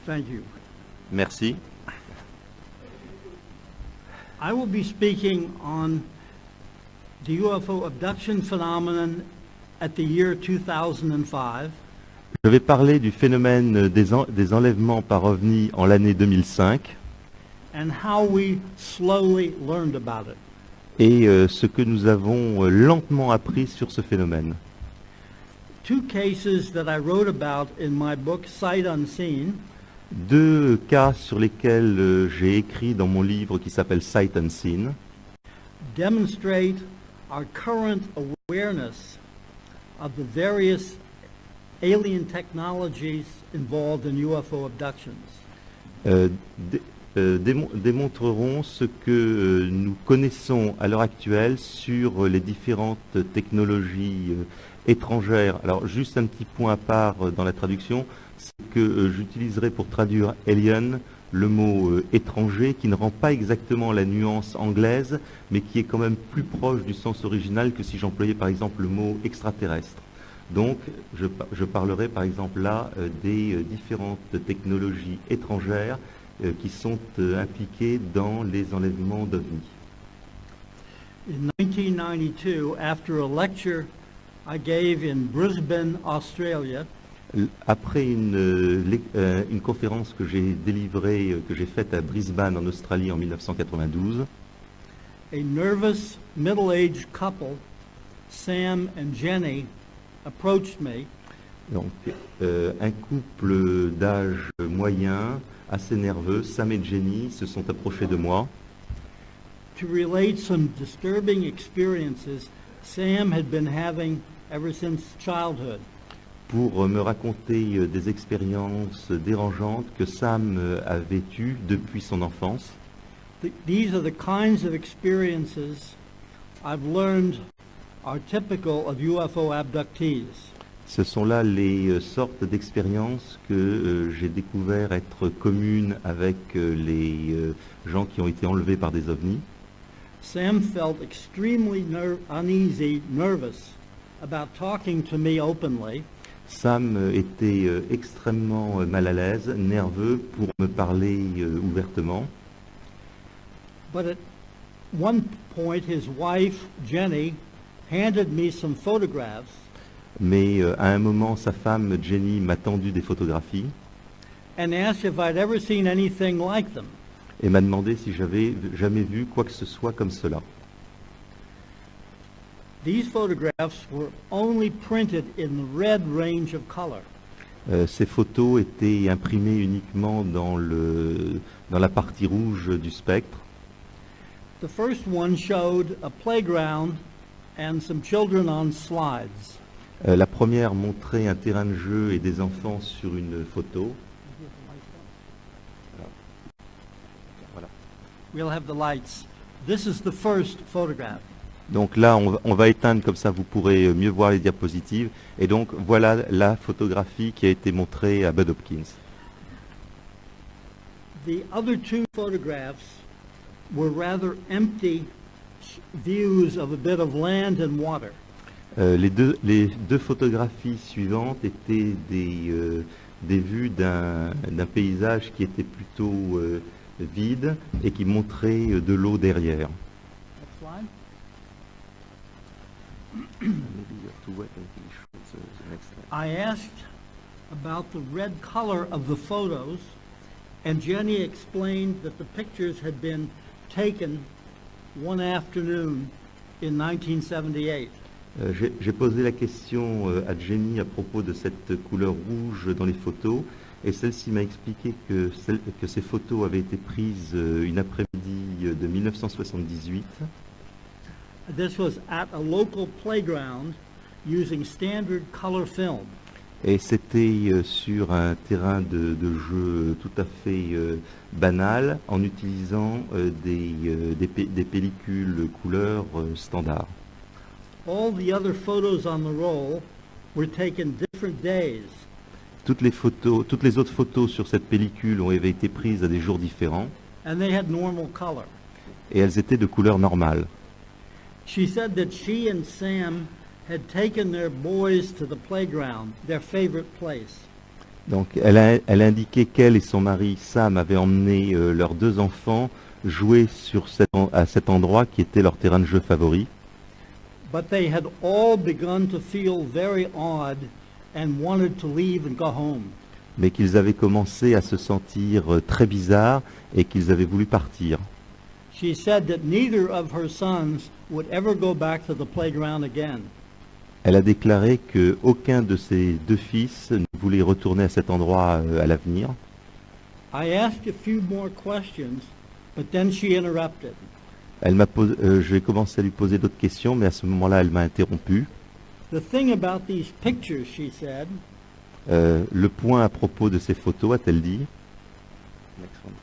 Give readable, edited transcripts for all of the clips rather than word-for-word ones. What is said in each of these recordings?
Thank you. Merci. I will be speaking on the UFO abduction phenomenon at the year 2005 Je vais parler du phénomène des enlèvements par OVNI en l'année 2005 and how we slowly learned about it. et ce que nous avons lentement appris sur ce phénomène. Two cases that I wrote about in my book Sight Unseen Deux cas sur lesquels j'ai écrit dans mon livre qui s'appelle Sight Unseen demonstrate our current awareness of the various alien technologies involved in UFO abductions. démontreront ce que nous connaissons à l'heure actuelle sur les différentes technologies étrangères. Alors juste un petit point à part dans la traduction, c'est que j'utiliserai pour traduire alien le mot étranger qui ne rend pas exactement la nuance anglaise, mais qui est quand même plus proche du sens original que si j'employais par exemple le mot extraterrestre. Donc je parlerai par exemple là des différentes technologies étrangères qui sont impliquées dans les enlèvements d'OVNI. In 1992, after a lecture I gave in Brisbane, Australia, Après une conférence que j'ai délivrée, que j'ai faite à Brisbane en Australie en 1992, a nervous middle-aged couple, Sam and Jenny, approached me donc, un couple d'âge moyen, assez nerveux, Sam et Jenny, se sont approchés de moi to relate some disturbing experiences Sam had been having ever since childhood. pour me raconter des expériences dérangeantes que Sam avait eues depuis son enfance. These are the kinds of experiences I've learned are typical of UFO abductees. Ce sont là les sortes d'expériences que j'ai découvert être communes avec les gens qui ont été enlevés par des ovnis. Sam felt extremely uneasy, nervous about talking to me openly. Sam était extrêmement mal à l'aise, nerveux pour me parler ouvertement. But at one point, his wife, Jenny, handed me some photographs Mais à un moment, sa femme Jenny m'a tendu des photographies and asked if I'd ever seen anything like them. et m'a demandé si j'avais jamais vu quoi que ce soit comme cela. These photographs were only printed in the red range of color. Ces photos étaient imprimées uniquement dans la partie rouge du spectre. The first one showed a playground and some children on slides. La première montrait un terrain de jeu et des enfants sur une photo. Voilà. We'll have the lights. This is the first photograph. Donc là, on va éteindre, comme ça vous pourrez mieux voir les diapositives. Et donc voilà la photographie qui a été montrée à Bud Hopkins. The other two photographs were rather empty views of a bit of land and water. Les deux photographies suivantes étaient des vues d'un paysage qui était plutôt vide et qui montrait de l'eau derrière. Next slide. I asked about the red color of the photos, and Jenny explained that the pictures had been taken one afternoon in 1978. J'ai posé la question à Jenny à propos de cette couleur rouge dans les photos, et celle-ci m'a expliqué que ces photos avaient été prises une après-midi de 1978. This was at a local playground using standard color film. Et c'était sur un terrain de jeu tout à fait banal, en utilisant des pellicules couleur standard. All the other photos on the roll were taken different days. Toutes les autres photos sur cette pellicule avaient été prises à des jours différents, And they had normal color. et elles étaient de couleur normale. She said that she and Sam had taken their boys to the playground, their favorite place. Donc elle a indiqué qu'elle et son mari Sam avaient emmené leurs 2 enfants jouer à cet endroit qui était leur terrain de jeu favori. But they had all begun to feel very odd and wanted to leave and go home. Mais qu'ils avaient commencé à se sentir très bizarres et qu'ils avaient voulu partir. She said that neither of her sons would ever go back to the playground again. Elle a déclaré qu'aucun de ses 2 fils ne voulait retourner à cet endroit à l'avenir. I asked a few more questions, but then she interrupted. J'ai commencé à lui poser d'autres questions, mais à ce moment-là, elle m'a interrompu. The thing about these pictures, she said, Le point à propos de ces photos, a-t-elle dit,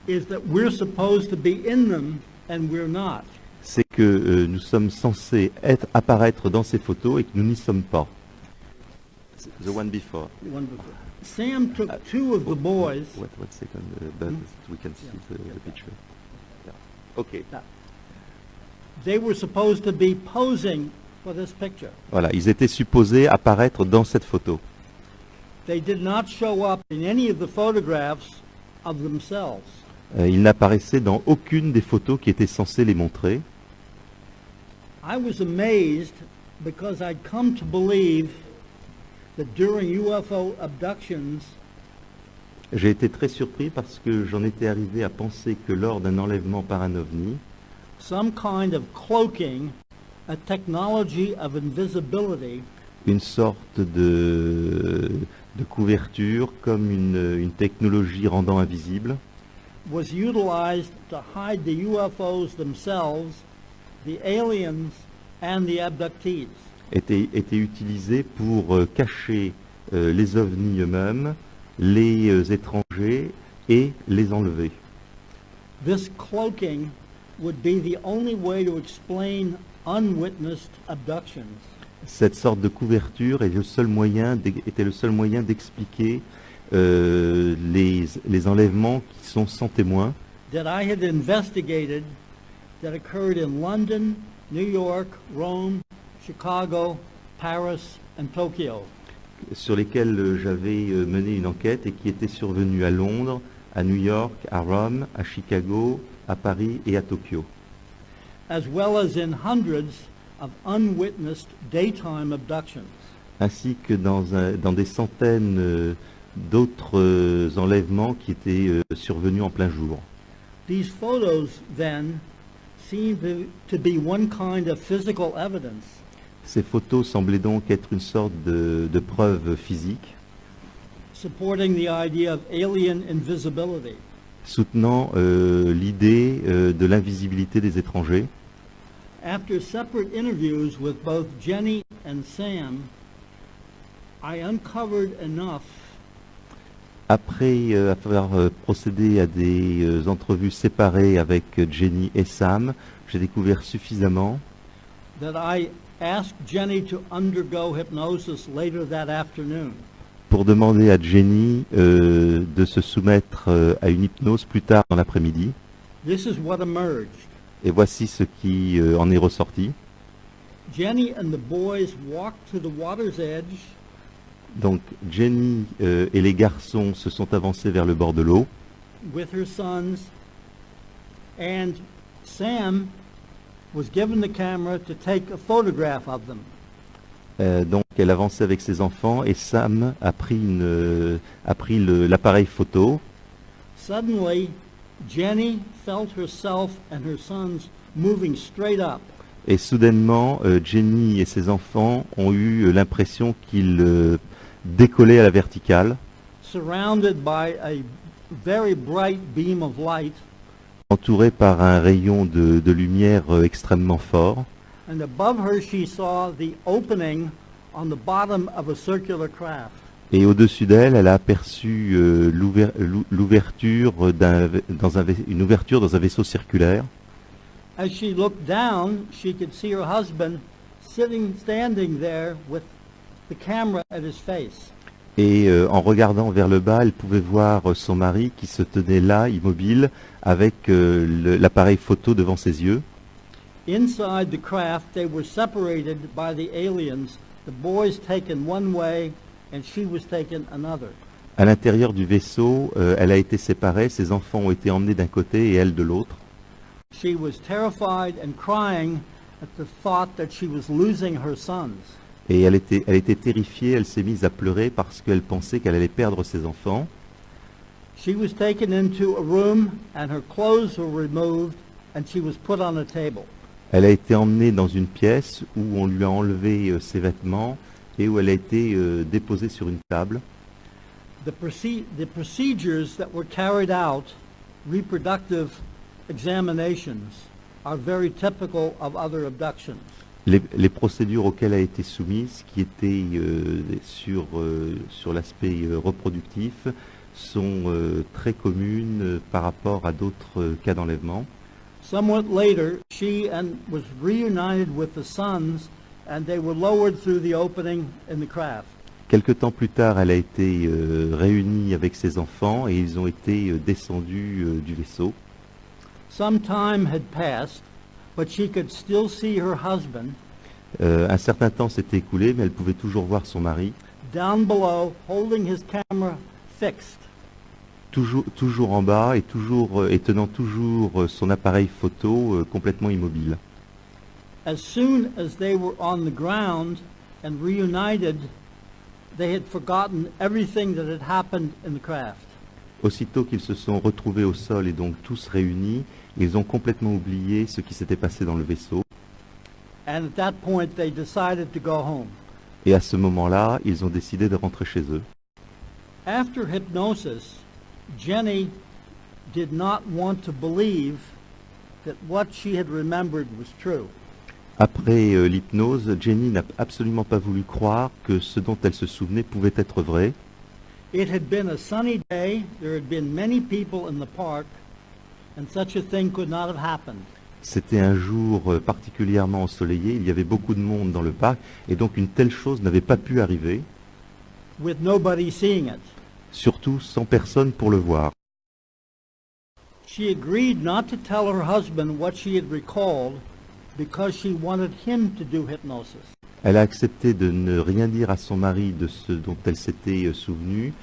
is that we're supposed to be in them and we're not. c'est que nous sommes censés apparaître dans ces photos et que nous n'y sommes pas. The one before. One before. Sam took two of the boys. What second? That we can see the picture. Yeah. Okay. They were supposed to be posing for this picture. Voilà, ils étaient supposés apparaître dans cette photo. They did not show up in any of the photographs of themselves. Ils n'apparaissaient dans aucune des photos qui étaient censées les montrer. I was amazed because I'd come to believe that during UFO abductions, J'ai été très surpris parce que j'en étais arrivé à penser que lors d'un enlèvement par un ovni, some kind of cloaking, a technology of invisibility, une sorte de couverture comme une technologie rendant invisible was utilized to hide the UFOs themselves, the aliens, and the abductees. était utilisée pour cacher les ovnis eux-mêmes, les étrangers et les enlever. This cloaking would be the only way to explain unwitnessed abductions. Cette sorte de couverture était le seul moyen d'expliquer les enlèvements qui sont sans témoin, That I had investigated that occurred in London, New York, Rome, Chicago, Paris, and Tokyo. sur lesquels j'avais mené une enquête et qui étaient survenus à Londres, à New York, à Rome, à Chicago, à Paris et à Tokyo, As well as in hundreds of unwitnessed daytime abductions. ainsi que dans des centaines d'autres enlèvements qui étaient survenus en plein jour. These photos, then, seem to be one kind of physical evidence, Ces photos semblaient donc être une sorte de preuve physique, supporting the idea of alien invisibility. soutenant l'idée de l'invisibilité des étrangers. After separate interviews with both Jenny and Sam, I uncovered enough Après avoir procédé à des entrevues séparées avec Jenny et Sam, j'ai découvert suffisamment that I asked Jenny to undergo hypnosis later that afternoon. pour demander à Jenny de se soumettre à une hypnose plus tard dans l'après-midi. This is what emerged. Et voici ce qui en est ressorti. Jenny and the boys walked to the water's edge. Donc Jenny et les garçons se sont avancés vers le bord de l'eau. With her sons, and Sam was given the camera to take a photograph of them. Donc elle avançait avec ses enfants et Sam a pris l'appareil photo. Suddenly, Jenny felt herself and her sons moving straight up. Et soudainement, Jenny et ses enfants ont eu l'impression qu'ils décollaient à la verticale, Surrounded by a very bright beam of light, entourés par un rayon de lumière extrêmement fort. and above her she saw the opening on the bottom of a circular craft. Et au-dessus d'elle, elle a aperçu l'ouverture une ouverture dans un vaisseau circulaire. As she looked down, she could see her husband standing there with the camera at his face. Et en regardant vers le bas, elle pouvait voir son mari qui se tenait là, immobile, avec l'appareil photo devant ses yeux. Inside the craft, they were separated by the aliens, the boys taken one way and she was taken another. À l'intérieur du vaisseau, elle a été séparée, ses enfants ont été emmenés d'un côté et elle de l'autre. She was terrified and crying at the thought that she was losing her sons. Et elle était terrifiée, elle s'est mise à pleurer parce qu'elle pensait qu'elle allait perdre ses enfants. She was taken into a room and her clothes were removed and she was put on a table. Elle a été emmenée dans une pièce où on lui a enlevé ses vêtements et où elle a été déposée sur une table. The procedures that were carried out, reproductive examinations, are very typical of other abductions. Les procédures auxquelles a été soumise, qui étaient sur l'aspect reproductif, sont très communes par rapport à d'autres cas d'enlèvement. Somewhat later, she was reunited with the sons, and they were lowered through the opening in the craft. Quelque temps plus tard, elle a été réunie avec ses enfants et ils ont été descendus du vaisseau. Some time had passed, but she could still see her husband Un certain temps s'était écoulé, mais elle pouvait toujours voir son mari, down below, holding his camera fixed. toujours en bas et tenant toujours son appareil photo complètement immobile. As soon as they were on the ground and reunited, they had forgotten everything that had happened in the craft. Aussitôt qu'ils se sont retrouvés au sol et donc tous réunis, ils ont complètement oublié ce qui s'était passé dans le vaisseau. And at that point, they decided to go home. Et à ce moment-là, ils ont décidé de rentrer chez eux. After hypnosis, Jenny did not want to believe that what she had remembered was true. Après l'hypnose, Jenny n'a absolument pas voulu croire que ce dont elle se souvenait pouvait être vrai. It had been a sunny day, there had been many people in the park, and such a thing could not have happened. C'était un jour particulièrement ensoleillé, il y avait beaucoup de monde dans le parc, et donc une telle chose n'avait pas pu arriver, With nobody seeing it. surtout sans personne pour le voir. She agreed not to tell her husband what she had recalled because she wanted him to do hypnosis. Elle a accepté de ne rien dire à son mari de ce dont elle s'était souvenue,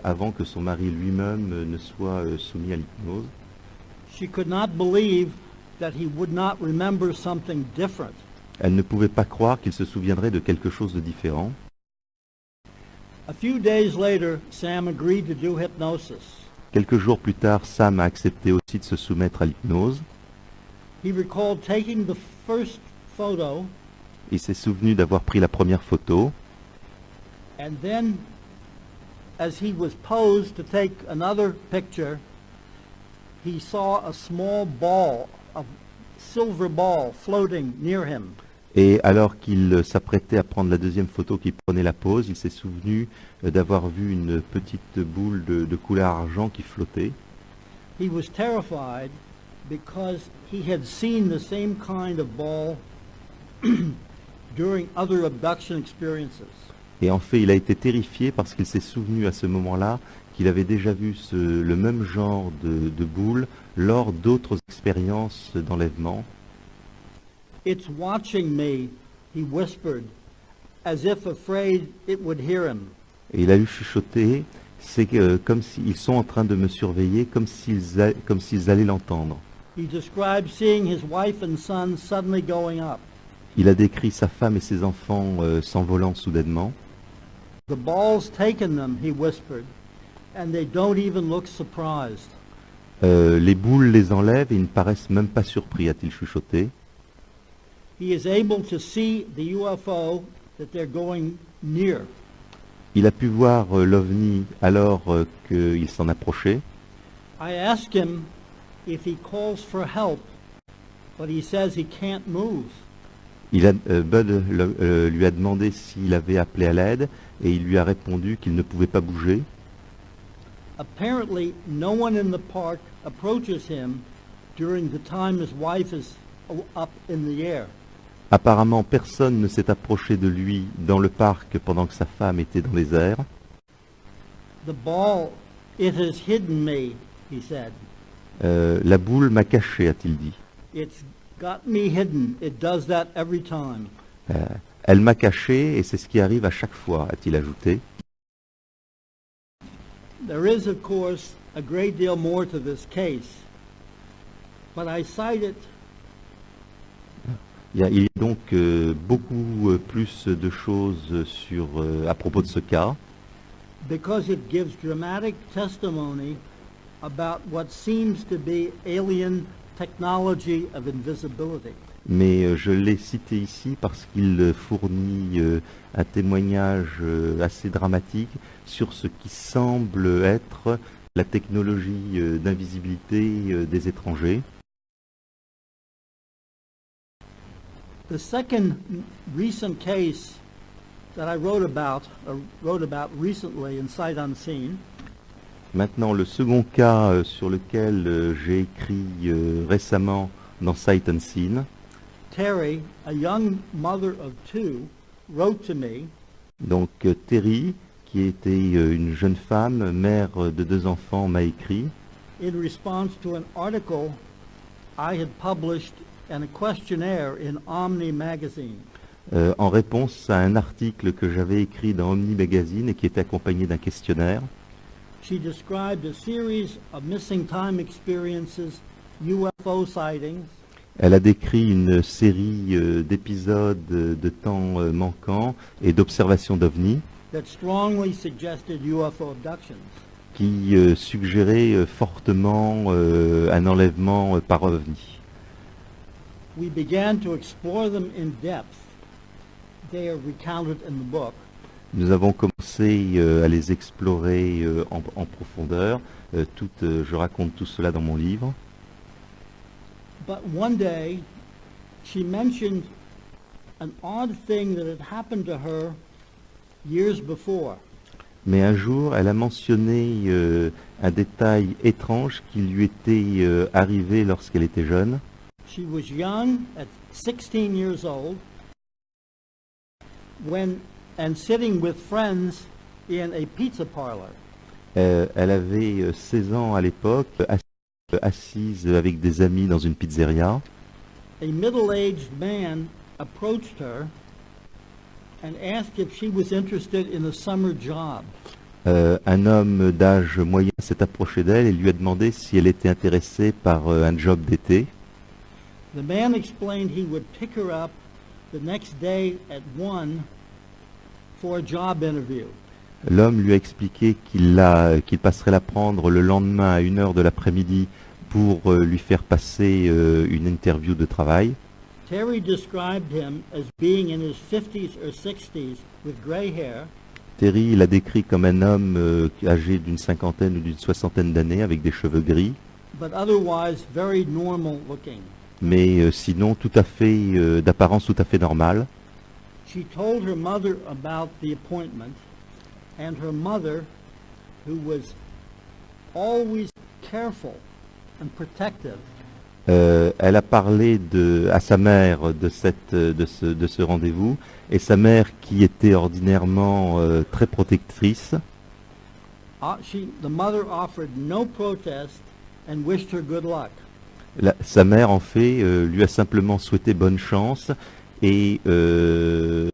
avant que son mari lui-même ne soit soumis à l'hypnose. She could not believe that he would not remember something different. Elle ne pouvait pas croire qu'il se souviendrait de quelque chose de différent. A few days later, Sam agreed to do hypnosis. Quelques jours plus tard, Sam a accepté aussi de se soumettre à l'hypnose. He recalled taking the first photo, Il s'est souvenu d'avoir pris la première photo, and then, as he was posed to take another picture, he saw a small ball, a silver ball, floating near him. et alors qu'il s'apprêtait à prendre la deuxième photo, qu'il prenait la pose, il s'est souvenu d'avoir vu une petite boule de couleur argent qui flottait. He was terrified because he had seen the same kind of ball during other abduction experiences. Et en fait, il a été terrifié parce qu'il s'est souvenu à ce moment-là qu'il avait déjà vu le même genre de boule lors d'autres expériences d'enlèvement. It's watching me, he whispered, as if afraid it would hear him. Et il a eu chuchoté, c'est comme s'ils sont en train de me surveiller, comme s'ils allaient l'entendre. He described seeing his wife and son suddenly going up. Il a décrit sa femme et ses enfants s'envolant soudainement. The ball's taken them, he whispered, and they don't even look surprised. Les boules les enlèvent et ils ne paraissent même pas surpris, a-t-il chuchoté. He is able to see the UFO that they're going near. Il a pu voir l'OVNI alors qu'il s'en approchait. I asked him if he calls for help, but he says he can't move. Bud lui a demandé s'il avait appelé à l'aide et il lui a répondu qu'il ne pouvait pas bouger. Apparently, no one in the park approaches him during the time his wife is up in the air. Apparemment, personne ne s'est approché de lui dans le parc pendant que sa femme était dans les airs. The ball, it has hidden me, he said. La boule m'a caché, a-t-il dit. It's got me hidden. It does that every time. Elle m'a caché et c'est ce qui arrive à chaque fois, a-t-il ajouté. There is, of course, a great deal more to this case, but I cite it Il y a donc beaucoup plus de choses à propos de ce cas, because it gives dramatic testimony about what seems to be alien technology of invisibility. mais je l'ai cité ici parce qu'il fournit un témoignage assez dramatique sur ce qui semble être la technologie d'invisibilité des étrangers. The second recent case that I wrote about recently in Sight Unseen Maintenant, le second cas sur lequel j'ai écrit récemment dans Sight Unseen, Terry, a young mother of two, wrote to me donc Terry, qui était une jeune femme, mère de 2 enfants, m'a écrit in response to an article I had published and a questionnaire in Omni magazine. en réponse à un article que j'avais écrit dans Omni Magazine et qui était accompagné d'un questionnaire. She described a series of missing time experiences, UFO sightings, Elle a décrit une série d'épisodes de temps manquants et d'observations d'OVNI that strongly suggested UFO abductions. qui suggéraient fortement un enlèvement par OVNI. We began to explore them in depth. They are recounted in the book. Nous avons commencé à les explorer en profondeur. Je raconte tout cela dans mon livre. But one day, she mentioned an odd thing that had happened to her years before. Mais un jour, elle a mentionné un détail étrange qui lui était arrivé lorsqu'elle était jeune. She was young, at 16 years old, and sitting with friends in a pizza parlor. Elle avait 16 ans à l'époque, assise avec des amis dans une pizzeria. A middle-aged man approached her and asked if she was interested in a summer job. Un homme d'âge moyen s'est approché d'elle et lui a demandé si elle était intéressée par un job d'été. The man explained he would pick her up the next day at 1 for a job interview. L'homme lui a expliqué qu'il passerait la prendre le lendemain à 1h de l'après-midi pour lui faire passer une interview de travail. Terry described him as being in his 50s or 60s with gray hair, Terry l'a décrit comme un homme âgé d'une cinquantaine ou d'une soixantaine d'années avec des cheveux gris, but otherwise very normal looking. mais sinon tout à fait d'apparence tout à fait normale. She told her mother about the appointment, and her mother, who was always careful and protective, Elle a parlé à sa mère de ce rendez-vous, et sa mère, qui était ordinairement très protectrice, the mother offered no protest and wished her good luck. Sa mère, en fait, lui a simplement souhaité bonne chance et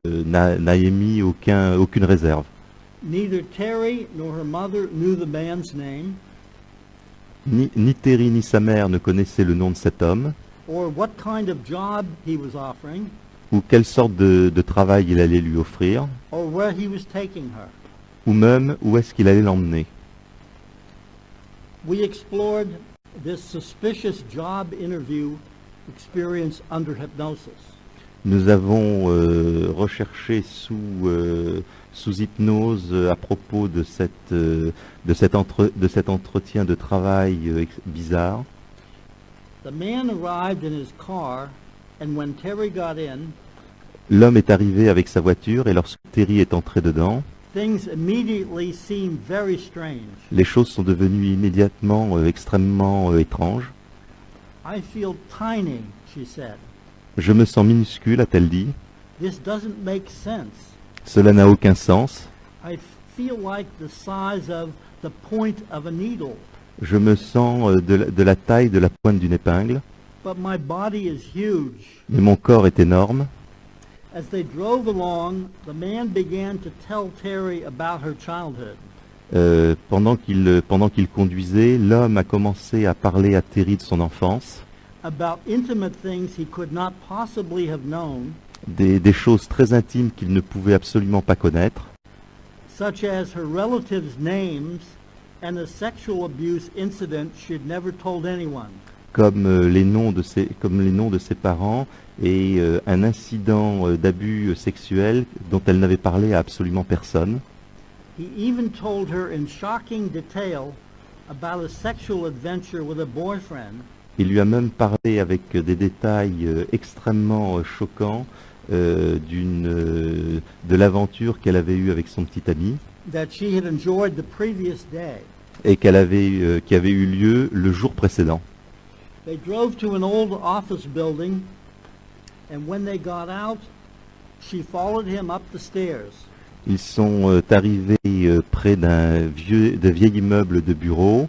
n'a émis aucune réserve. Neither Terry nor her mother knew the man's name Ni Terry ni sa mère ne connaissaient le nom de cet homme, or what kind of job he was offering ou quelle sorte de travail il allait lui offrir, or where he was taking her. ou même où est-ce qu'il allait l'emmener. We explored this suspicious job interview experience under hypnosis. Nous avons recherché sous hypnose à propos de cet entretien de travail bizarre. The man arrived in his car, and when Terry got in, L'homme est arrivé avec sa voiture et lorsque Terry est entré dedans, things immediately seemed very strange. les choses sont devenues immédiatement extrêmement étranges. I feel tiny, she said. Je me sens minuscule, a-t-elle dit. This doesn't make sense. Cela n'a aucun sens. I feel like the size of the point of a needle, Je me sens de la taille de la pointe d'une épingle, but my body is huge. mais mon corps est énorme. As they drove along, the man began to tell Terry about her childhood. Pendant qu'il conduisait, l'homme a commencé à parler à Terry de son enfance, about intimate things he could not possibly have known, des choses très intimes qu'il ne pouvait absolument pas connaître, such as her relatives' names and a sexual abuse incident she'd never told anyone. comme les noms de ses parents et un incident d'abus sexuel dont elle n'avait parlé à absolument personne. He even told her in shocking detail about a sexual adventure with a boyfriend Il lui a même parlé avec des détails extrêmement choquants de l'aventure qu'elle avait eue avec son petit ami that she had enjoyed the previous day. et qui avait eu lieu le jour précédent. They drove to an old office building, and when they got out, she followed him up the stairs. Ils sont arrivés près d'un vieil immeuble de bureau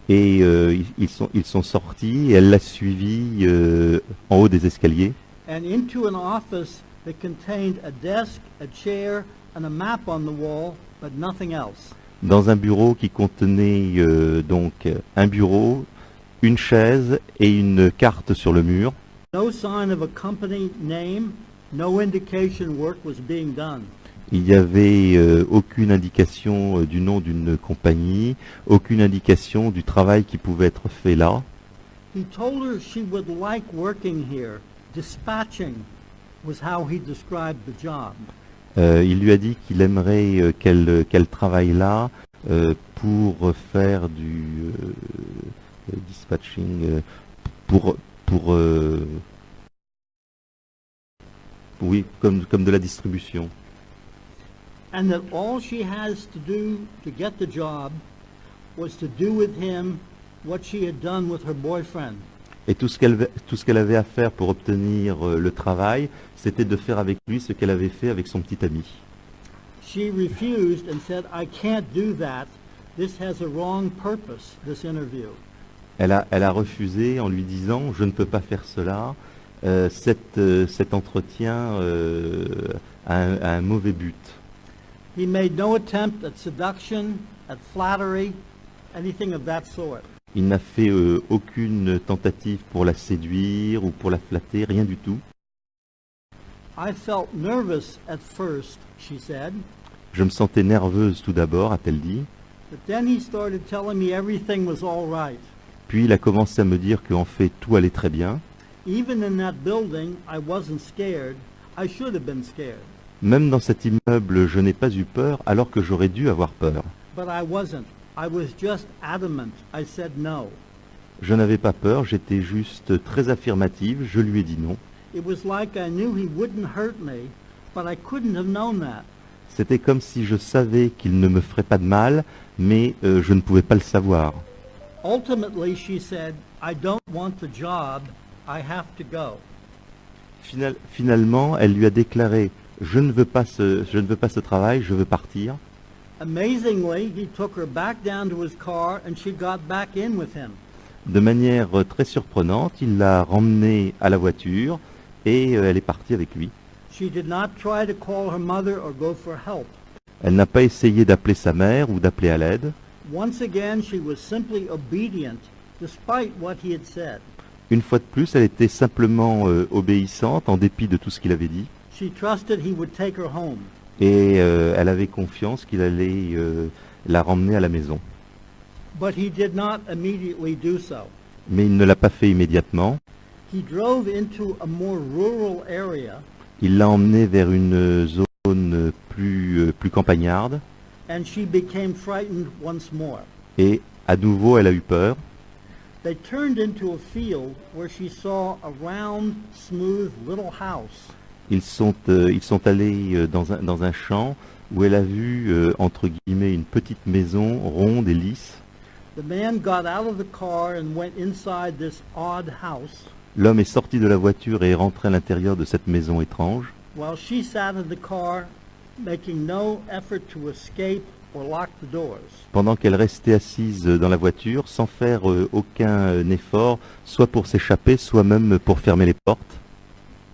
et ils sont sortis et elle l'a suivi en haut des escaliers And into an office that contained a desk, a chair, and a map on the wall, but nothing else. dans un bureau qui contenait donc un bureau, une chaise et une carte sur le mur. No sign of a company name, no indication work was being done. Il n'y avait aucune indication du nom d'une compagnie, aucune indication du travail qui pouvait être fait là. He told her she would like working here. Dispatching was how he described the job. Il lui a dit qu'il aimerait qu'elle travaille là pour faire du dispatching, oui, comme de la distribution. And that all she has to do to get the job was to do with him what she had done with her boyfriend. Et tout ce qu'elle avait à faire pour obtenir le travail, c'était de faire avec lui ce qu'elle avait fait avec son petit ami. She refused and said, I can't do that. This has a wrong purpose, this interview. Elle a refusé en lui disant « Je ne peux pas faire cela, cet entretien a un mauvais but ». He made no attempt at seduction, at flattery, anything of that sort. Il n'a fait aucune tentative pour la séduire ou pour la flatter, rien du tout. I felt nervous at first, she said, Je me sentais nerveuse tout d'abord, a-t-elle dit. but then he started telling me everything was all right. Puis il a commencé à me dire qu'en fait tout allait très bien. Even in that building, I wasn't scared. I should have been scared, Même dans cet immeuble, je n'ai pas eu peur alors que j'aurais dû avoir peur. but I wasn't. I was just adamant. I said no. Je n'avais pas peur, j'étais juste très affirmative, je lui ai dit non. It was like I knew he wouldn't hurt me, but I couldn't have known that. C'était comme si je savais qu'il ne me ferait pas de mal, mais je ne pouvais pas le savoir. Ultimately, she said, I don't want the job. I have to go. Finalement, elle lui a déclaré « Je ne veux pas ce travail, je veux partir ». Amazingly, he took her back down to his car and she got back in with him. De manière très surprenante, il l'a ramenée à la voiture et elle est partie avec lui. She did not try to call her mother or go for help. Elle n'a pas essayé d'appeler sa mère ou d'appeler à l'aide. Once again, she was simply obedient, despite what he had said. Une fois de plus, elle était simplement obéissante en dépit de tout ce qu'il avait dit. She trusted he would take her home. Et elle avait confiance qu'il allait la ramener à la maison. But he did not immediately do so. Mais il ne l'a pas fait immédiatement. He drove into a more rural area, Il l'a emmenée vers une zone plus campagnarde. and she became frightened once more. Et à nouveau, elle a eu peur. They turned into a field where she saw a round, smooth little house. Ils sont allés dans un champ où elle a vu, entre guillemets, une petite maison ronde et lisse. The man got out of the car and went inside this odd house, L'homme est sorti de la voiture et est rentré à l'intérieur de cette maison étrange, while she sat in the car, making no effort to escape or lock the doors. pendant qu'elle restait assise dans la voiture sans faire aucun effort, soit pour s'échapper, soit même pour fermer les portes.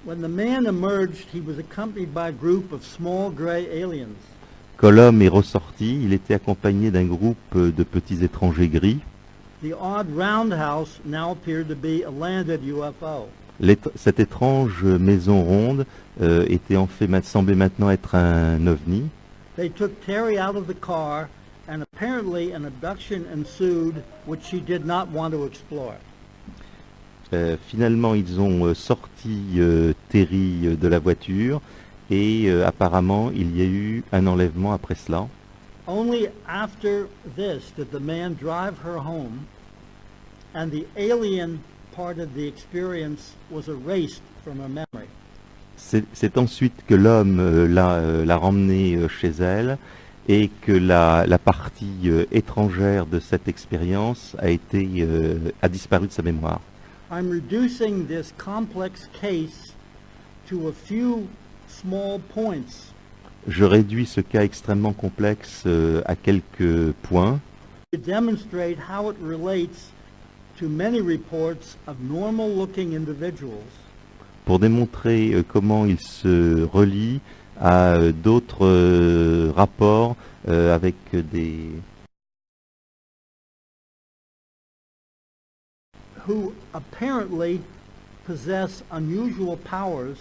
When the man emerged, he was accompanied by a group of small gray aliens. Quand l'homme est ressorti, il était accompagné d'un groupe de petits étrangers gris. The odd roundhouse now appeared to be a landed UFO. Cette étrange maison ronde semblait maintenant être un ovni. They took Terry out of the car, and apparently an abduction ensued, which she did not want to explore. Finalement, ils ont sorti Terry de la voiture et apparemment, il y a eu un enlèvement après cela. Only after this did the man drive her home, and the alien part of the experience was erased from her memory. C'est ensuite que l'homme l'a ramenée chez elle et que la partie étrangère de cette expérience a disparu de sa mémoire. I'm reducing this complex case to a few small points Je réduis ce cas extrêmement complexe à quelques points to demonstrate how it relates to many reports of normal-looking individuals pour démontrer comment il se relie à d'autres rapports avec des who apparently possess unusual powers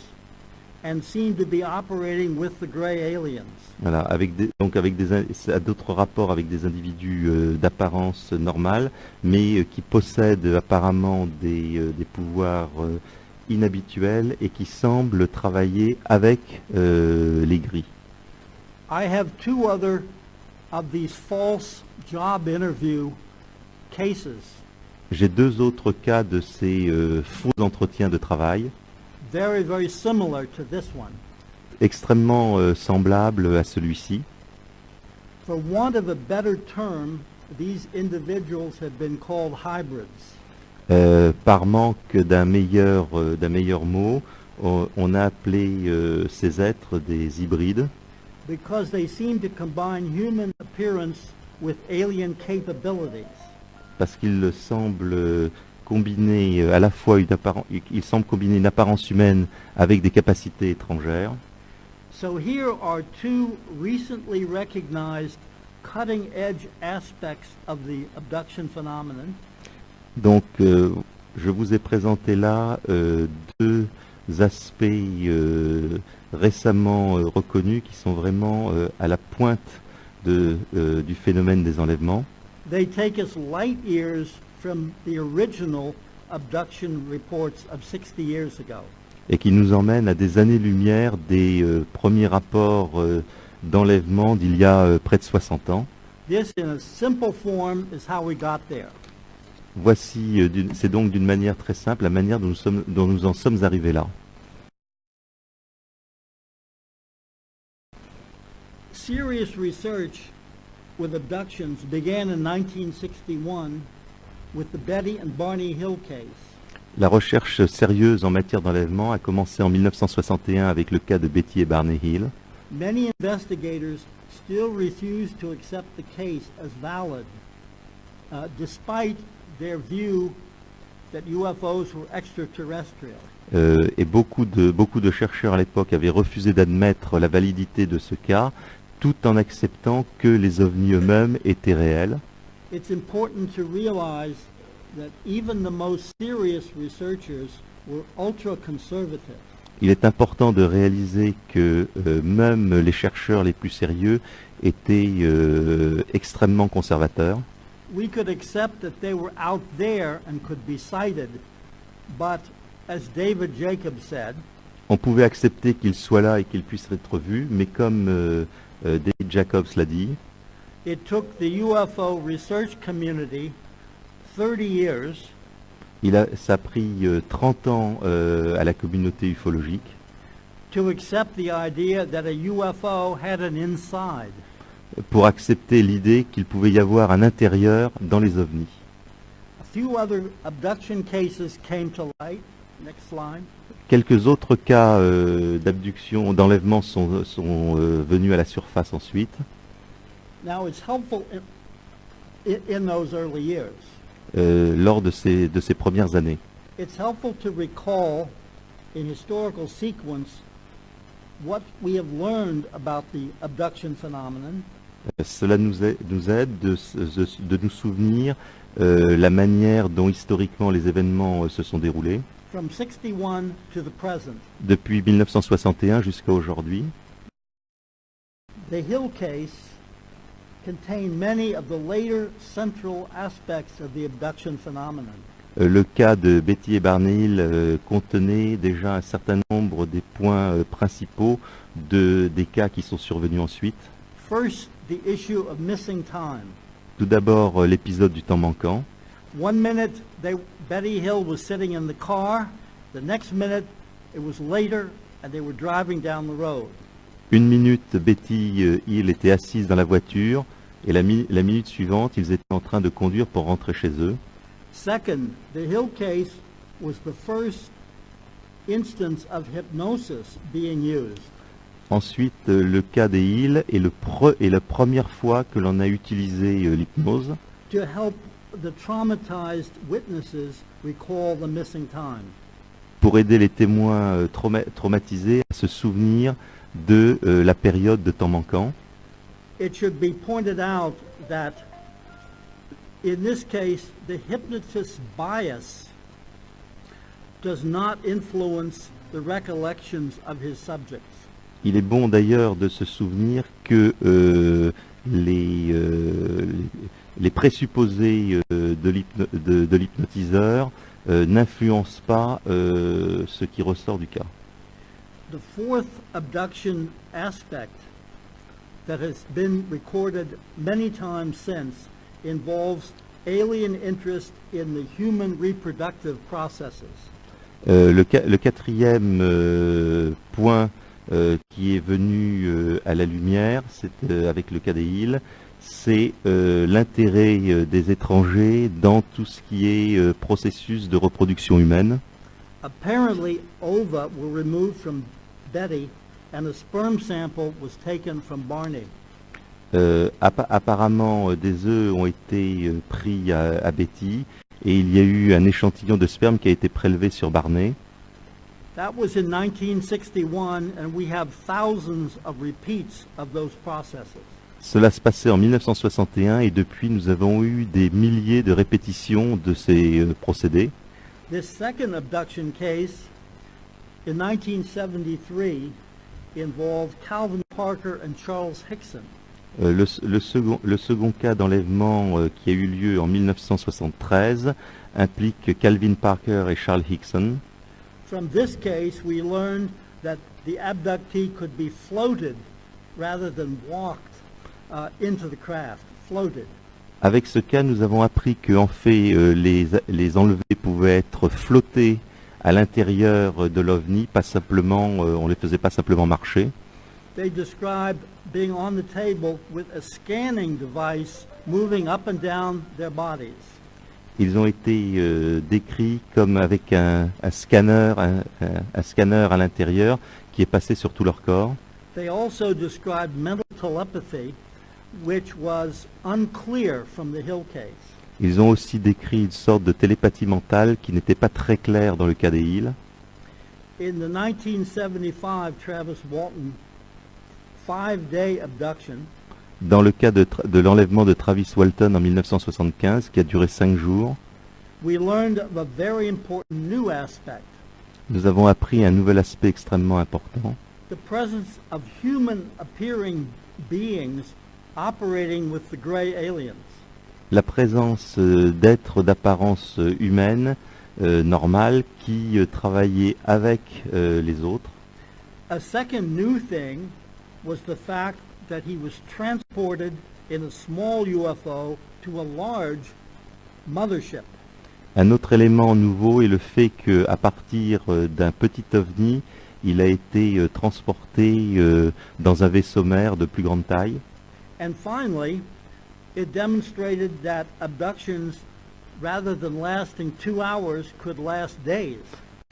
and seem to be operating with the gray aliens. voilà, à d'autres rapports avec des individus d'apparence normale, mais qui possèdent apparemment des pouvoirs inhabituels et qui semblent travailler avec les gris. I have two other of these false job interview cases, J'ai deux autres cas de ces faux entretiens de travail, very, very similar to this one. extrêmement semblables à celui-ci. For want of a better term, these individuals have been called hybrids. Par manque d'un meilleur mot, on a appelé ces êtres des hybrides, Because they seem to combine human appearance with alien capabilities. parce qu'ils semblent combiner à la fois ils semblent combiner une apparence humaine avec des capacités étrangères. So here are two recently recognized cutting-edge aspects of the abduction phenomenon. Donc, je vous ai présenté là deux aspects récemment reconnus qui sont vraiment à la pointe du phénomène des enlèvements. They take us light years from the original abduction reports of 60 years ago. Et qui nous emmènent à des années-lumière des premiers rapports d'enlèvement d'il y a près de 60 ans. This, in a simple form, is how we got there. Voici, c'est donc d'une manière très simple la manière dont nous en sommes arrivés là. Serious research with abductions began in 1961 with the Betty and Barney Hill case. La recherche sérieuse en matière d'enlèvement a commencé en 1961 avec le cas de Betty et Barney Hill. Many investigators still refuse to accept the case as valid, despite their view that UFOs were extraterrestrial. Et beaucoup de chercheurs à l'époque avaient refusé d'admettre la validité de ce cas, tout en acceptant que les ovnis eux-mêmes étaient réels. It's important to realize that even the most serious researchers were ultra-conservative. Il est important de réaliser que même les chercheurs les plus sérieux étaient extrêmement conservateurs. We could accept that they were out there and could be sighted, but as David Jacobs said, On pouvait accepter qu'ils soient là et qu'ils puissent être vus, mais comme David Jacobs l'a dit, it took the UFO research community 30 years ça a pris 30 ans à la communauté ufologique to accept the idea that a UFO had an inside. pour accepter l'idée qu'il pouvait y avoir un intérieur dans les ovnis. A few other abduction cases came to light. Next slide. Quelques autres cas d'abduction, d'enlèvement sont venus à la surface ensuite. Now it's helpful in those early years. Lors de ces premières années. It's helpful to recall in historical sequence what we have learned about the abduction phenomenon Cela nous aide de nous souvenir la manière dont historiquement les événements se sont déroulés from 61 to the present. depuis 1961 jusqu'à aujourd'hui. The Hill case contained many of the later central aspects of the abduction phenomenon. Le cas de Betty et Barney Hill contenait déjà un certain nombre des points principaux des cas qui sont survenus ensuite. First, the issue of missing time. Tout d'abord, l'épisode du temps manquant. 1 minute, Betty Hill was sitting in the car. The next minute, it was later, and they were driving down the road. Une minute, Betty Hill était assise dans la voiture, et la minute suivante, ils étaient en train de conduire pour rentrer chez eux. Second, the Hill case was the first instance of hypnosis being used. Ensuite, le cas des Hill est la première fois que l'on a utilisé l'hypnose To help the traumatized witnesses recall the missing time. pour aider les témoins traumatisés à se souvenir de la période de temps manquant. It should be pointed out that in this case, the hypnotist's bias does not influence the recollections of his subjects. Il est bon d'ailleurs de se souvenir que les présupposés de l'hypnotiseur n'influencent pas ce qui ressort du cas. The fourth abduction aspect that has been recorded many times since involves alien interest in the human reproductive processes. Le quatrième point qui est venu à la lumière, c'est avec le cas des Hill, c'est l'intérêt des étrangers dans tout ce qui est processus de reproduction humaine. Apparently, ova were removed from Betty and a sperm sample was taken from Barney. Apparemment, des œufs ont été pris à Betty et il y a eu un échantillon de sperme qui a été prélevé sur Barney. That was in 1961, and we have thousands of repeats of those processes. Cela se passait en 1961 et depuis nous avons eu des milliers de répétitions de ces procédés. This second abduction case in 1973 involved Calvin Parker and Charles Hickson. Le second cas d'enlèvement qui a eu lieu en 1973 implique Calvin Parker et Charles Hickson. From this case, we learned that the abductee could be floated rather than walked into the craft, floated. Avec ce cas, nous avons appris que en fait, les enlevés pouvaient être flottés à l'intérieur de l'OVNI, pas simplement, on les faisait pas simplement marcher. They described being on the table with a scanning device moving up and down their bodies. Ils ont été décrits comme avec un scanner à l'intérieur qui est passé sur tout leur corps. They also described mental telepathy, which was unclear from the Hill case. Ils ont aussi décrit une sorte de télépathie mentale qui n'était pas très claire dans le cas des Hill. In the 1975 Travis Walton 5-day abduction, Dans le cas de l'enlèvement de Travis Walton en 1975, qui a duré 5 jours, we learned of a very important new aspect, nous avons appris un nouvel aspect extrêmement important, the presence of human-appearing beings operating with the gray aliens. la présence d'êtres d'apparence humaine normale qui travaillaient avec les autres. A second new thing was the fact that he was transported in a small UFO to a large mothership. Un autre élément nouveau est le fait qu'à partir d'un petit ovni, il a été transporté dans un vaisseau mère de plus grande taille. And finally, it demonstrated that abductions, rather than lasting 2 hours, could last days.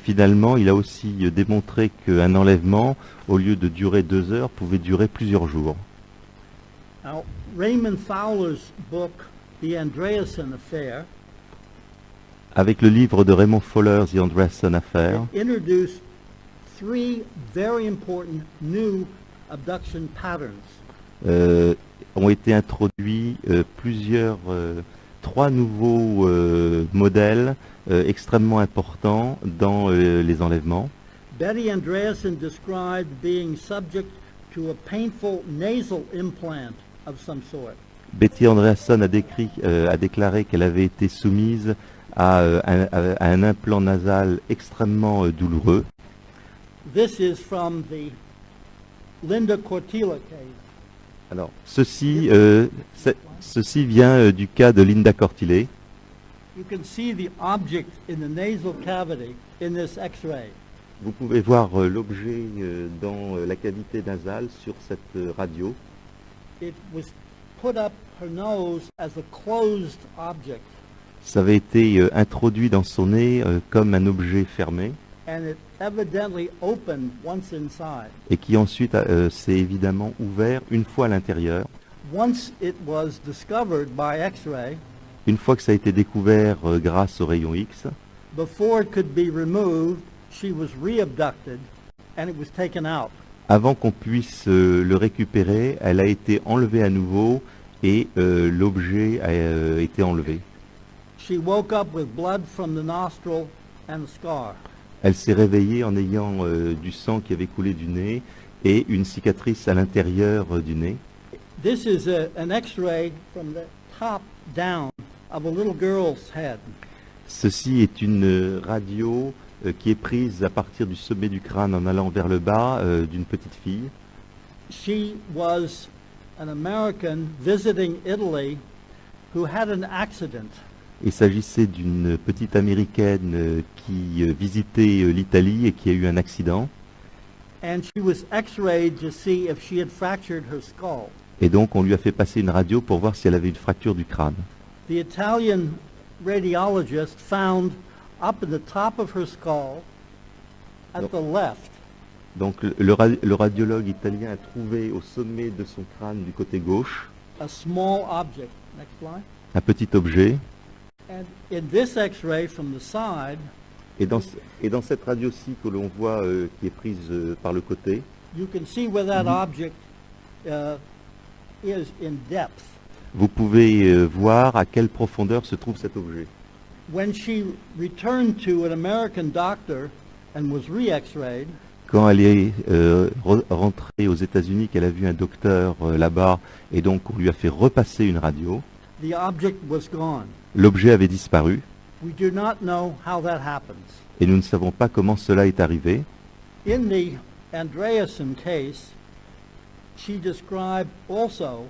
Finalement, il a aussi démontré qu'un enlèvement, au lieu de durer 2 heures, pouvait durer plusieurs jours. Now, Raymond Fowler's book, The Andreasen Affair, Avec le livre de Raymond Fowler, The Andreasen Affair, introduced three very important new abduction patterns. Ont été introduits trois nouveaux modèles extrêmement importants dans les enlèvements. Betty Andreasen described being subject to a painful nasal implant of some sort. Betty Andreasson a déclaré qu'elle avait été soumise à un implant nasal extrêmement douloureux. This is from the Linda Cortila case. Alors, ceci vient du cas de Linda Cortile. You can see the object in the nasal cavity in this X-ray. Vous pouvez voir l'objet dans la cavité nasale sur cette radio. It was put up her nose as a closed object, Ça avait été introduit dans son nez comme un objet fermé and it evidently opened once inside. et qui ensuite s'est évidemment ouvert une fois à l'intérieur. Once it was discovered by X-ray, Une fois que ça a été découvert grâce aux rayons X, before it could be removed, she was re-abducted and it was taken out. avant qu'on puisse le récupérer, elle a été enlevée à nouveau et l'objet a été enlevé. She woke up with blood from the nostril and a scar. Elle s'est réveillée en ayant du sang qui avait coulé du nez et une cicatrice à l'intérieur du nez. This is an X-ray from the top down of a little girl's head. Ceci est une radio qui est prise à partir du sommet du crâne en allant vers le bas d'une petite fille. She was an American visiting Italy who had an accident. Il s'agissait d'une petite américaine qui visitait l'Italie et qui a eu un accident. And she was X-rayed to see if she had fractured her skull. Et donc on lui a fait passer une radio pour voir si elle avait une fracture du crâne. The Italian radiologist found up in the top of her skull at the left Donc le radiologue italien a trouvé au sommet de son crâne du côté gauche a small object. Next slide. un petit objet. And in this X-ray from the side, Et dans cette radio-ci que l'on voit qui est prise par le côté, you can see where that object is in depth. vous pouvez voir à quelle profondeur se trouve cet objet. When she returned to an American doctor and was re-X-rayed, Quand elle est rentrée aux États-Unis, qu'elle a vu un docteur là-bas, et donc on lui a fait repasser une radio, the object was gone. l'objet avait disparu, We do not know how that happens. et nous ne savons pas comment cela est arrivé. In the Andreasen case, she described also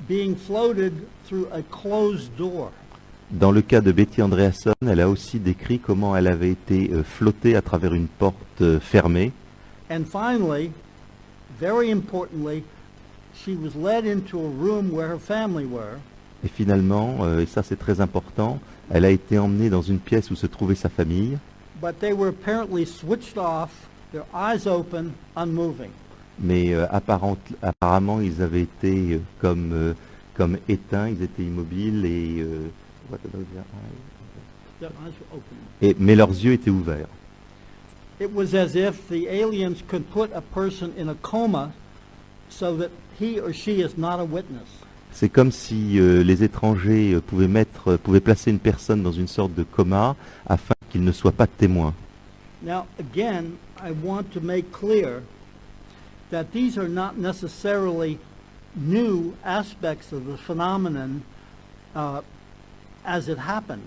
being floated through a closed door. Dans le cas de Betty Andreasson, elle a aussi décrit comment elle avait été flottée à travers une porte fermée. And finally, very importantly, she was led into a room where her family were, Et finalement, et ça c'est très important, elle a été emmenée dans une pièce où se trouvait sa famille, but they were apparently switched off, their eyes open, unmoving. mais apparemment ils avaient été comme éteints, ils étaient immobiles Their eyes were open. mais leurs yeux étaient ouverts. It was as if the aliens could put a person in a coma so that he or she is not a witness. C'est comme si les étrangers pouvaient placer une personne dans une sorte de coma afin qu'il ne soit pas témoin. Now, again, I want to make clear that these are not necessarily new aspects of the phenomenon as it happened.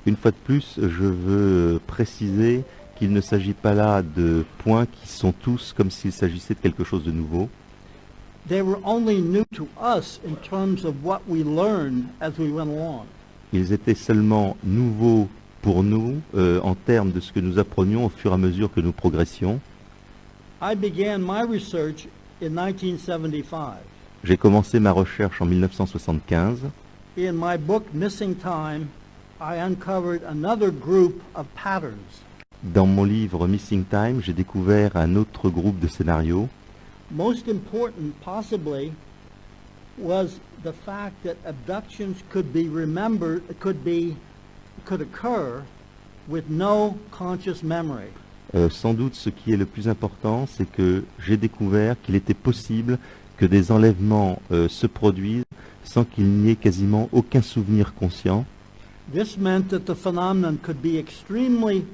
Une fois de plus, je veux préciser qu'il ne s'agit pas là de points qui sont tous comme s'il s'agissait de quelque chose de nouveau. They were only new to us in terms of what we learned as we went along. Ils étaient seulement nouveaux pour nous en termes de ce que nous apprenions au fur et à mesure que nous progressions. I began my research in 1975. J'ai commencé ma recherche en 1975. In my book Missing Time, I uncovered another group of patterns. Dans mon livre Missing Time, j'ai découvert un autre groupe de scénarios. Most important, possibly, was the fact that abductions could be remembered, could occur with no conscious memory. Sans doute, ce qui est le plus important, c'est que j'ai découvert qu'il était possible que des enlèvements se produisent sans qu'il n'y ait quasiment aucun souvenir conscient. This meant that the phenomenon could be extremely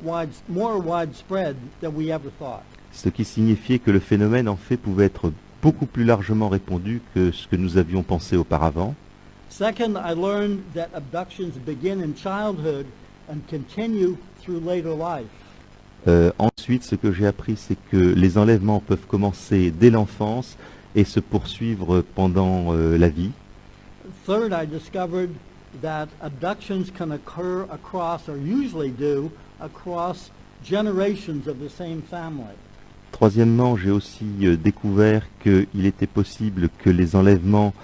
more widespread than we ever thought. Ce qui signifiait que le phénomène, en fait, pouvait être beaucoup plus largement répandu que ce que nous avions pensé auparavant. Second, I learned that abductions begin in childhood and continue through later life. Ensuite, ce que j'ai appris, c'est que les enlèvements peuvent commencer dès l'enfance et se poursuivre pendant la vie. Third, I discovered that abductions can occur across, or usually do, across generations of the same family. Troisièmement, j'ai aussi découvert qu'il était possible que les enlèvements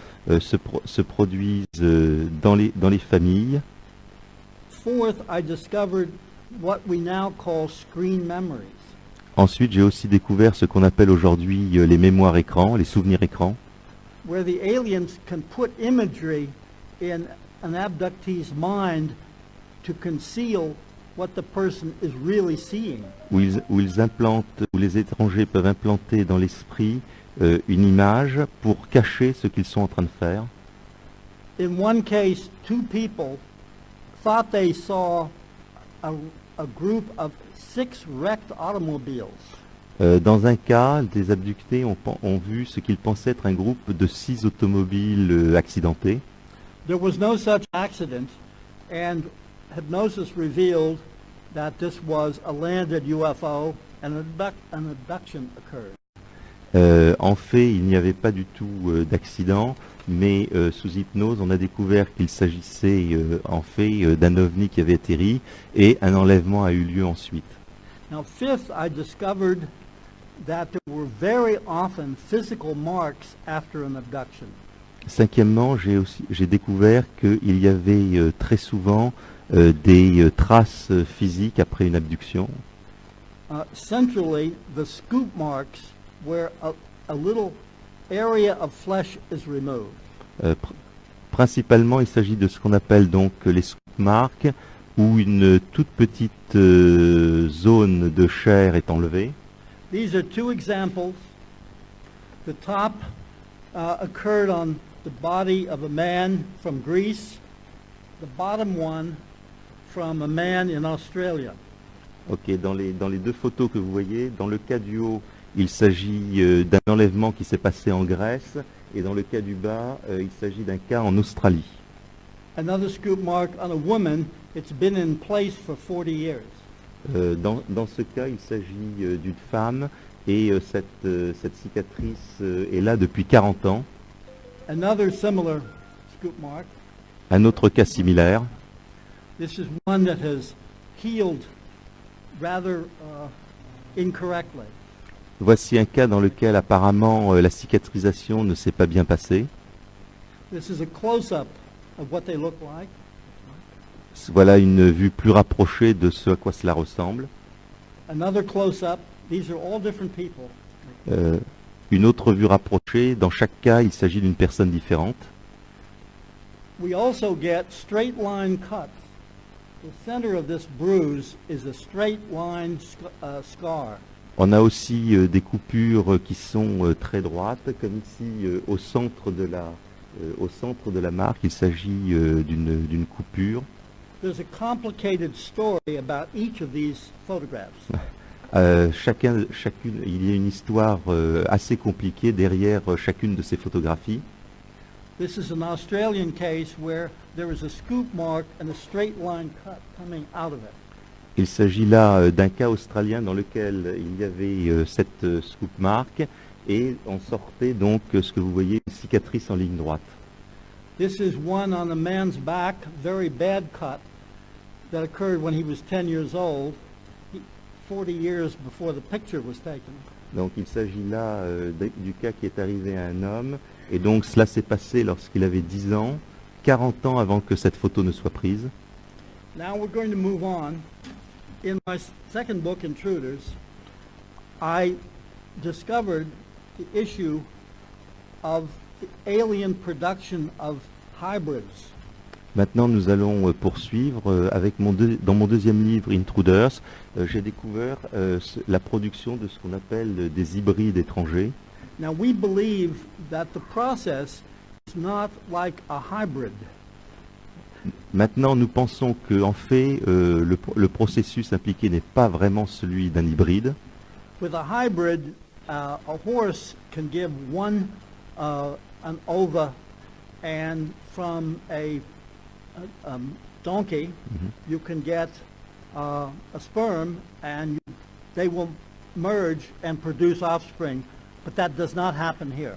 se produisent dans les familles. Fourth, I discovered what we now call screen memories. Ensuite, j'ai aussi découvert ce qu'on appelle aujourd'hui les mémoires écrans, les souvenirs écrans, Where the aliens can put imagery in an abductee's mind to conceal what the person is really seeing. où les étrangers peuvent implanter dans l'esprit une image pour cacher ce qu'ils sont en train de faire. In one case, two people thought they saw a group of 6 wrecked automobiles. Dans un cas, des abductés ont vu ce qu'ils pensaient être un groupe de 6 automobiles accidentés. There was no such accident, and hypnosis revealed that this was a landed UFO and an abduction occurred. En fait, il n'y avait pas du tout d'accident, mais sous hypnose, on a découvert qu'il s'agissait en fait d'un ovni qui avait atterri et un enlèvement a eu lieu ensuite. Now, fifth, I discovered that there were very often physical marks after an abduction. Cinquièmement, j'ai découvert qu'il y avait très souvent des traces physiques après une abduction. Centrally, the scoop marks where a little area of flesh is removed. Principalement, il s'agit de ce qu'on appelle donc les scoop marks, où une toute petite zone de chair est enlevée. These are two examples. The top occurred on the body of a man from Greece. The bottom one from a man in Australia. Ok, dans les deux photos que vous voyez, dans le cas du haut, il s'agit d'un enlèvement qui s'est passé en Grèce, et dans le cas du bas, il s'agit d'un cas en Australie. Another scoop mark on a woman. It's been in place for 40 years. Dans ce cas, il s'agit d'une femme, et cette cicatrice est là depuis 40 ans. Another similar scoop mark. Un autre cas similaire. This is one that has healed rather incorrectly. Voici un cas dans lequel apparemment la cicatrisation ne s'est pas bien passée. This is a close-up of what they look like. Voilà une vue plus rapprochée de ce à quoi cela ressemble. Another close-up. These are all different people. Une autre vue rapprochée. Dans chaque cas, il s'agit d'une personne différente. We also get straight line cuts. The center of this bruise is a straight line scar. On a aussi des coupures qui sont très droites, comme ici au centre de la marque, il s'agit d'une coupure. There's a complicated story about each of these photographs. Il y a une histoire assez compliquée derrière chacune de ces photographies. This is an Australian case where there is a scoop mark and a straight line cut coming out of it. Il s'agit là d'un cas australien dans lequel il y avait cette scoop mark et on sortait donc ce que vous voyez, une cicatrice en ligne droite. This is one on a man's back, very bad cut, that occurred when he was 10 years old, 40 years before the picture was taken. Donc il s'agit là du cas qui est arrivé à un homme, et donc cela s'est passé lorsqu'il avait 10 ans, 40 ans avant que cette photo ne soit prise. Now we're going to move on. In my second book, Intruders, I discovered the issue of the alien production of hybrids. Maintenant, nous allons poursuivre avec dans mon deuxième livre, Intruders. J'ai découvert la production de ce qu'on appelle des hybrides étrangers. Now, we believe that the process is not like a hybrid. Maintenant, nous pensons qu'en fait, le processus impliqué n'est pas vraiment celui d'un hybride. With a hybrid, a horse can give an ova, and from a donkey, you can get a sperm, and they will merge and produce offspring. But that does not happen here.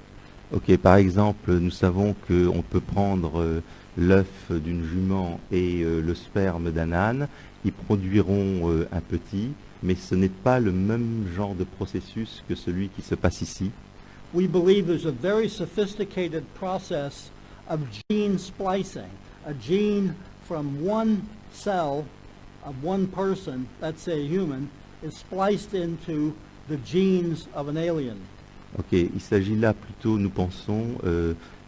Ok, par exemple, nous savons qu'on peut prendre l'œuf d'une jument et le sperme d'un âne. Ils produiront un petit, mais ce n'est pas le même genre de processus que celui qui se passe ici. We believe there's a very sophisticated process of gene splicing. A gene from one cell of one person, let's say a human, is spliced into the genes of an alien. Ok, il s'agit là plutôt, nous pensons,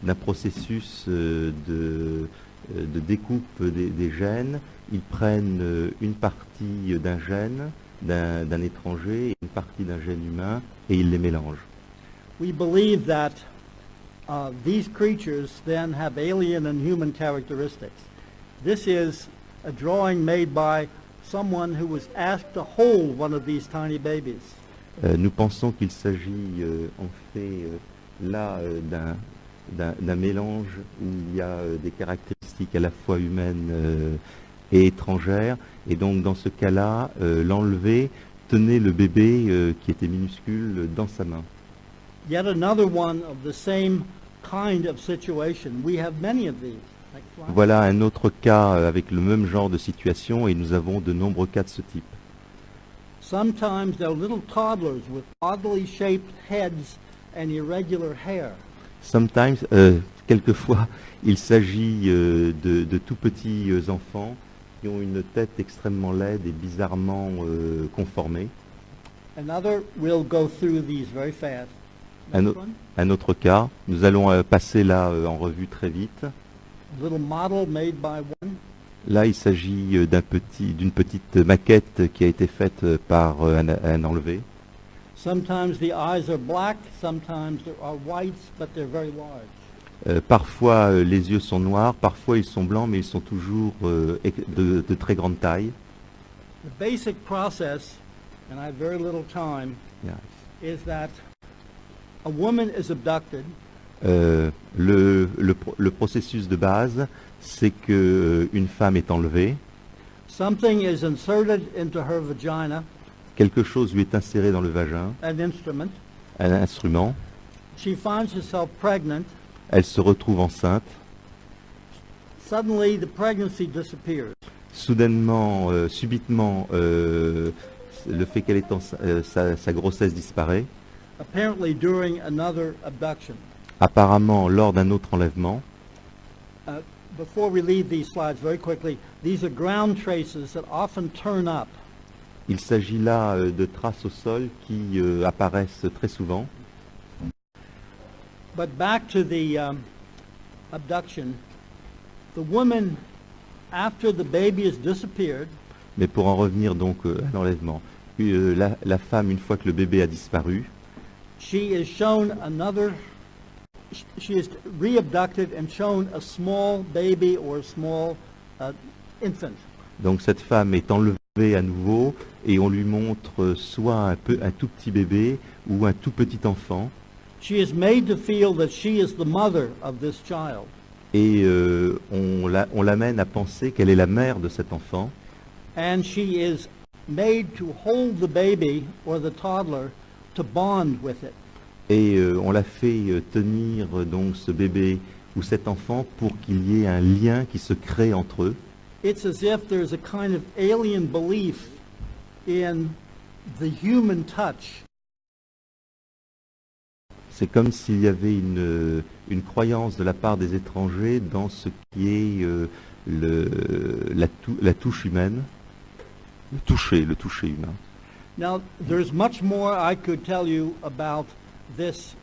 d'un processus de découpe des gènes. Ils prennent une partie d'un gène d'un étranger et une partie d'un gène humain et ils les mélangent. We believe that these creatures then have alien and human characteristics. This is a drawing made by someone who was asked to hold one of these tiny babies. Nous pensons qu'il s'agit en fait là d'un mélange où il y a des caractéristiques à la fois humaines et étrangères. Et donc dans ce cas-là, l'enlevé tenait le bébé qui était minuscule dans sa main. Yet another one of the same kind of situation. We have many of these. Next slide. Voilà un autre cas avec le même genre de situation et nous avons de nombreux cas de ce type. Sometimes they're little toddlers with oddly shaped heads and irregular hair. Sometimes, quelquefois, il s'agit de tout petits enfants qui ont une tête extrêmement laide et bizarrement conformée. Another, we'll go through these very fast. Un, Next au- one. un autre cas, nous allons passer là en revue très vite. A little model made by one. Là, il s'agit d'une petite maquette qui a été faite par un enlevé. Sometimes the eyes are black, sometimes there are whites, but they're very large. Parfois, les yeux sont noirs, parfois ils sont blancs, mais ils sont toujours de très grande taille. The basic process, and I have very little time, Yeah. is that a woman is abducted. Le processus de base, c'est que une femme est enlevée, Something is inserted into her vagina, quelque chose lui est inséré dans le vagin, an instrument. un instrument, She finds herself pregnant. elle se retrouve enceinte. Suddenly, the pregnancy disappears. Soudainement, subitement, le fait qu'elle est sa grossesse disparaît. Apparently, during another abduction. Apparemment, lors d'un autre enlèvement. Before we leave these slides very quickly, these are ground traces that often turn up. Il s'agit là de traces au sol qui apparaissent très souvent. But back to the abduction, the woman, after the baby has disappeared, Mais pour en revenir donc à l'enlèvement, la femme, une fois que le bébé a disparu, she is shown she is re-abducted and shown a small baby or a small infant. donc cette femme est enlevée à nouveau et on lui montre soit un tout petit bébé ou un tout petit enfant. She is made to feel that she is the mother of this child. Et on l'amène à penser qu'elle est la mère de cet enfant. And she is made to hold the baby or the toddler to bond with it. Et on la fait tenir donc ce bébé ou cet enfant pour qu'il y ait un lien qui se crée entre eux. It's as if there's a kind of alien belief in the human touch. C'est comme s'il y avait une croyance de la part des étrangers dans ce qui est la touche humaine, le toucher humain. Now, there's much more I could tell you about this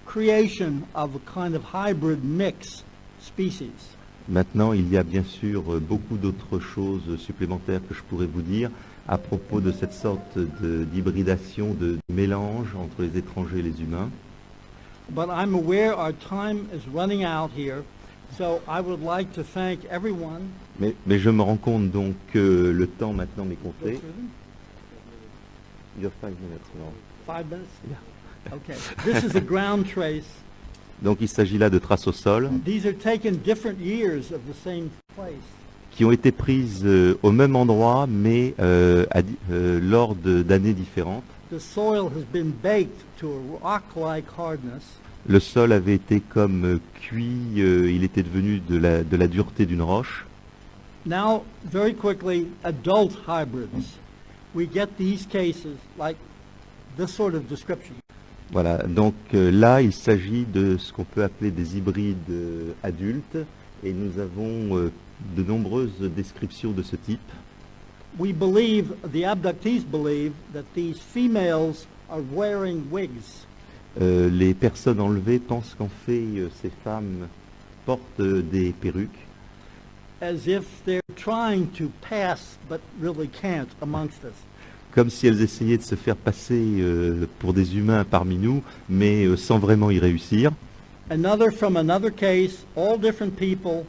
creation of a kind of hybrid mix species. Maintenant, il y a bien sûr beaucoup d'autres choses supplémentaires que je pourrais vous dire à propos de cette sorte d'hybridation, de mélange entre les étrangers et les humains. But I'm aware our time is running out here, so I would like to thank everyone. Mais je me rends compte donc que le temps maintenant m'est compté. You have 5 minutes now. 5 minutes? Yeah. Okay. This is a ground trace. Donc il s'agit là de traces au sol These are taken different years of the same place. qui ont été prises au même endroit mais lors d'années différentes. The soil has been baked to a rock-like hardness, Le sol avait été comme cuit, il était devenu de la dureté d'une roche. now, very quickly, adult hybrids. We get these cases like this sort of description. Voilà, donc là il s'agit de ce qu'on peut appeler des hybrides adultes et nous avons de nombreuses descriptions de ce type. We believe, the abductees believe, that these females are wearing wigs. Les personnes enlevées pensent qu'en fait ces femmes portent des perruques, As if they're trying to pass but really can't amongst us. comme si elles essayaient de se faire passer pour des humains parmi nous, mais sans vraiment y réussir. Another from another case, all different people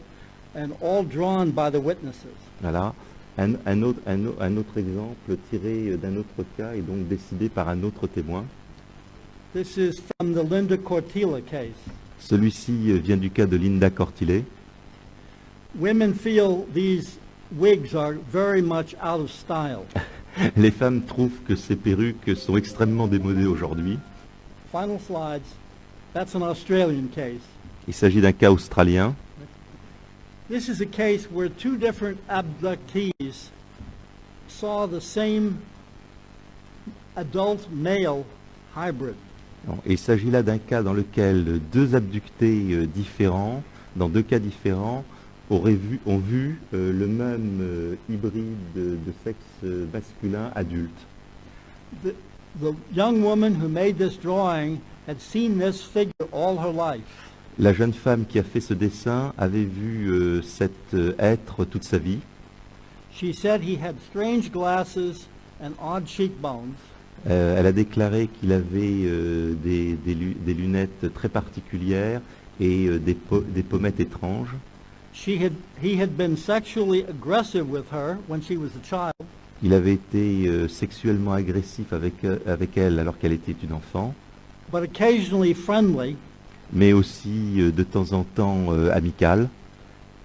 and all drawn by the witnesses. Voilà. Un autre exemple tiré d'un autre cas et donc décidé par un autre témoin. This is from the Linda Cortila case. Celui-ci vient du cas de Linda Cortile. Women feel these wigs are very much out of style. Les femmes trouvent que ces perruques sont extrêmement démodées aujourd'hui. Final slides. That's an Australian case. Il s'agit d'un cas australien. This is a case where two different abductees saw the same adult male hybrid. Et il s'agit là d'un cas dans lequel deux abductés différents, dans deux cas différents, ont vu le même hybride de sexe masculin adulte. The young woman who made this drawing had seen this figure all her life. La jeune femme qui a fait ce dessin avait vu cet être toute sa vie. She said he had strange glasses and odd cheekbones. Elle a déclaré qu'il avait des lunettes très particulières et des pommettes étranges. He had been sexually aggressive with her when she was a child. Il avait été sexuellement agressif avec elle alors qu'elle était une enfant, But occasionally friendly. mais aussi de temps en temps amical.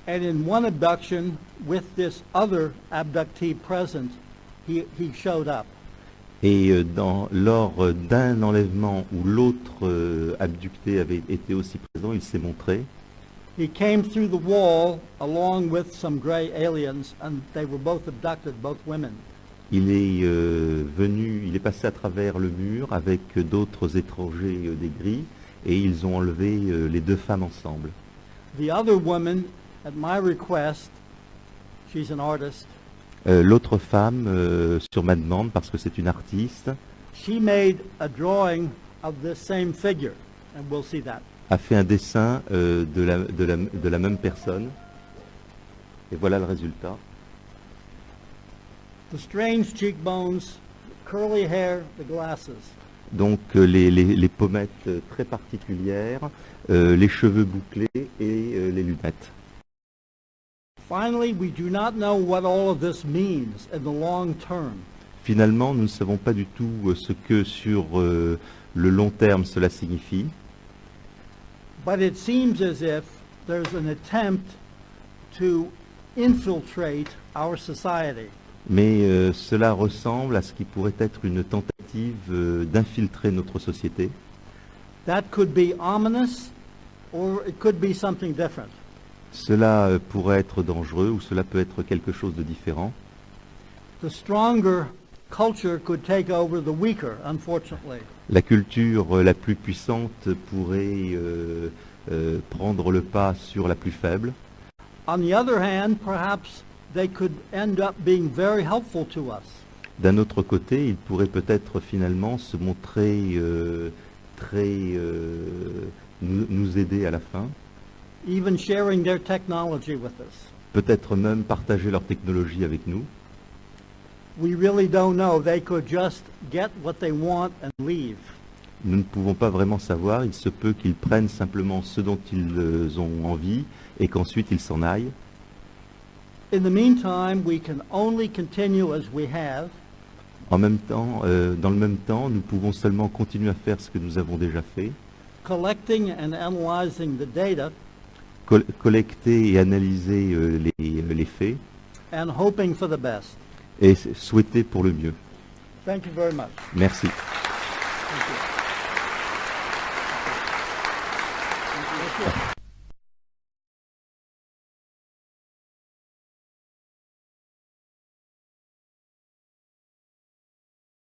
And in one abduction, with this other abductee present, he showed up. Et lors d'un enlèvement où l'autre abducté avait été aussi présent, il s'est montré. He came through the wall along with some gray aliens, and they were both abducted, both women. Il est passé à travers le mur avec d'autres étrangers des gris et ils ont enlevé les deux femmes ensemble. The other woman, at my request, she's an artist, L'autre femme, sur ma demande, parce que c'est une artiste, she made a drawing of this same figure, and we'll see that. a fait un dessin de la même personne. Et voilà le résultat. The strange cheekbones, curly hair, the glasses. Donc les pommettes très particulières, les cheveux bouclés et les lunettes. Finally, we do not know what all of this means in the long term. Finalement, nous ne savons pas du tout ce que sur le long terme cela signifie. But it seems as if there's an attempt to infiltrate our society. Mais cela ressemble à ce qui pourrait être une tentative d'infiltrer notre société. That could be ominous, or it could be something different. Cela pourrait être dangereux ou cela peut être quelque chose de différent. The stronger culture could take over the weaker, unfortunately. La culture la plus puissante pourrait prendre le pas sur la plus faible. On the other hand, perhaps they could end up being very helpful to us. D'un autre côté, il pourrait peut-être finalement se montrer nous aider à la fin. even sharing their technology with us. peut-être même partager leur technologie avec nous. We really don't know. They could just get what they want and leave. Nous ne pouvons pas vraiment savoir, il se peut qu'ils prennent simplement ce dont ils ont envie et qu'ensuite ils s'en aillent. In the meantime, we can only continue as we have, En même temps, dans le même temps, nous pouvons seulement continuer à faire ce que nous avons déjà fait, collecting and analyzing the data collecter et analyser les faits and hoping for the best. et souhaiter pour le mieux. Thank you very much. Merci. Thank you.